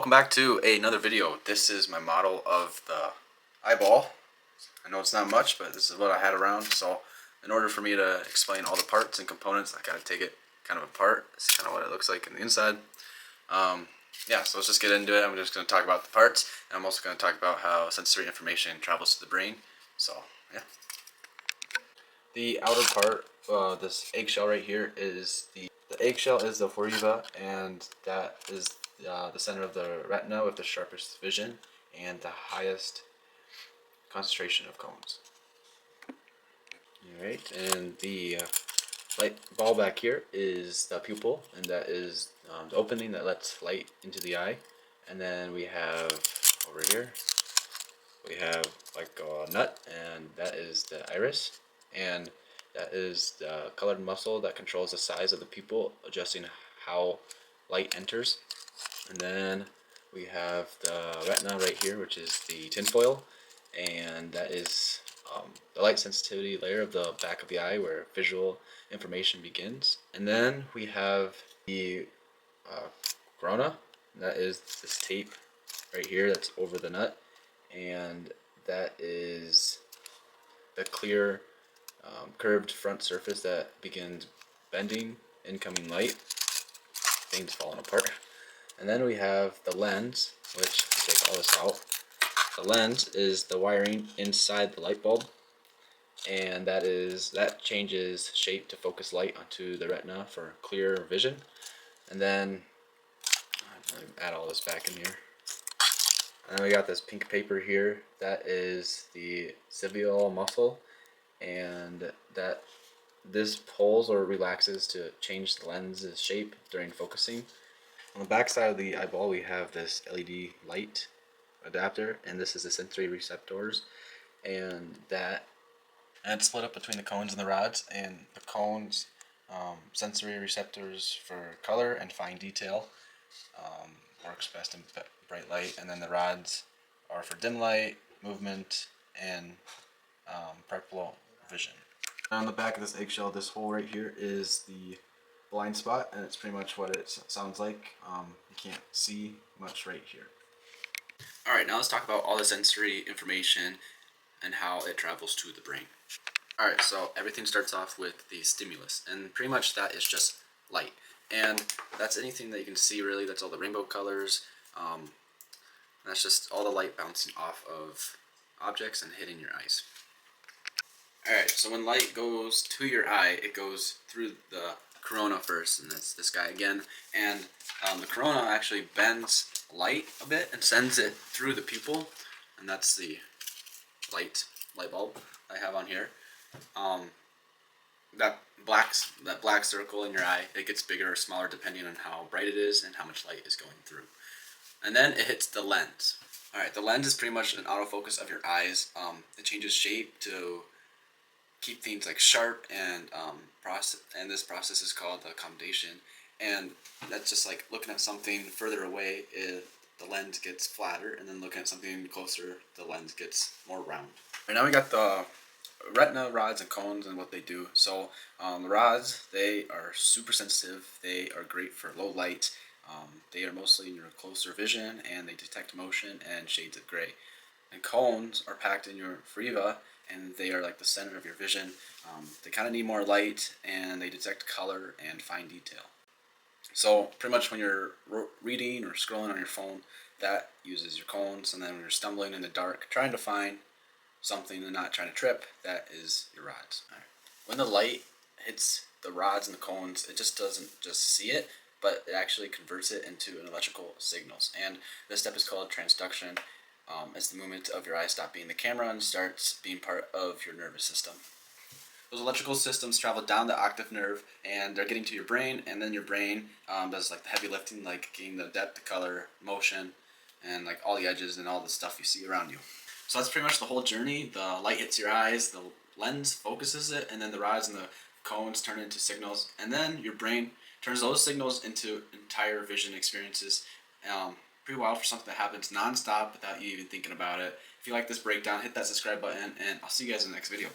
welcome back to another video. This is my model of the eyeball. I know it's not much, but this is what I had around. So in order for me to explain all the parts and components, I gotta take it kind of apart. This is kind of what it looks like in the inside. Yeah, so let's just get into it. I'm just going to talk about the parts, and I'm also going to talk about how sensory information travels to the brain. So yeah. The outer part, this eggshell right here, is the eggshell is the foria, and that is the center of the retina with the sharpest vision and the highest concentration of cones. Alright, and the light ball back here is the pupil, and that is the opening that lets light into the eye. And then we have over here, we have like a nut, and that is the iris, and that is the colored muscle that controls the size of the pupil, adjusting how light enters. And then we have the retina right here, which is the tinfoil, and that is the light sensitivity layer of the back of the eye where visual information begins. And then we have the corona, that is this tape right here that's over the nut, and that is the clear curved front surface that begins bending incoming light. Things falling apart. And then we have the lens, which take all this out. The lens is the wiring inside the light bulb, and that changes shape to focus light onto the retina for clear vision. And then add all this back in here. And then we got this pink paper here. That is the civial muscle, and that this pulls or relaxes to change the lens's shape during focusing. On the back side of the eyeball, we have this LED light adapter, and this is the sensory receptors, and it's split up between the cones and the rods. And the cones, sensory receptors for color and fine detail, works best in bright light, and then the rods are for dim light, movement, and peripheral vision. On the back of this eggshell, this hole right here is the blind spot, and it's pretty much what it sounds like. You can't see much right here. Alright, now let's talk about all the sensory information and how it travels to the brain. Alright, so everything starts off with the stimulus, and pretty much that is just light. And that's anything that you can see, really. That's all the rainbow colors. That's just all the light bouncing off of objects and hitting your eyes. Alright, so when light goes to your eye, it goes through the corona first, and that's this guy again. And the corona actually bends light a bit and sends it through the pupil, and that's the light bulb I have on here. That black circle in your eye, it gets bigger or smaller depending on how bright it is and how much light is going through. And then it hits the lens. Alright, the lens is pretty much an autofocus of your eyes. It changes shape to keep things like sharp, and this process is called accommodation. And that's just like looking at something further away, the lens gets flatter, and then looking at something closer, the lens gets more round. Right now we got the retina, rods, and cones and what they do. So the rods, they are super sensitive. They are great for low light. They are mostly in your closer vision, and they detect motion and shades of gray. And cones are packed in your foria, and they are like the center of your vision. They kind of need more light, and they detect color and fine detail. So pretty much when you're reading or scrolling on your phone, that uses your cones. And then when you're stumbling in the dark, trying to find something and not trying to trip, that is your rods. Right. When the light hits the rods and the cones, it just doesn't just see it, but it actually converts it into an electrical signals. And this step is called transduction. As the movement of your eye stops being the camera and starts being part of your nervous system. Those electrical systems travel down the octave nerve, and they're getting to your brain, and then your brain does like the heavy lifting, like getting the depth, the color, motion, and like all the edges and all the stuff you see around you. So that's pretty much the whole journey. The light hits your eyes, the lens focuses it, and then the rods and the cones turn it into signals, and then your brain turns those signals into entire vision experiences. Pretty wild for something that happens non-stop without you even thinking about it. If you like this breakdown, hit that subscribe button, and I'll see you guys in the next video.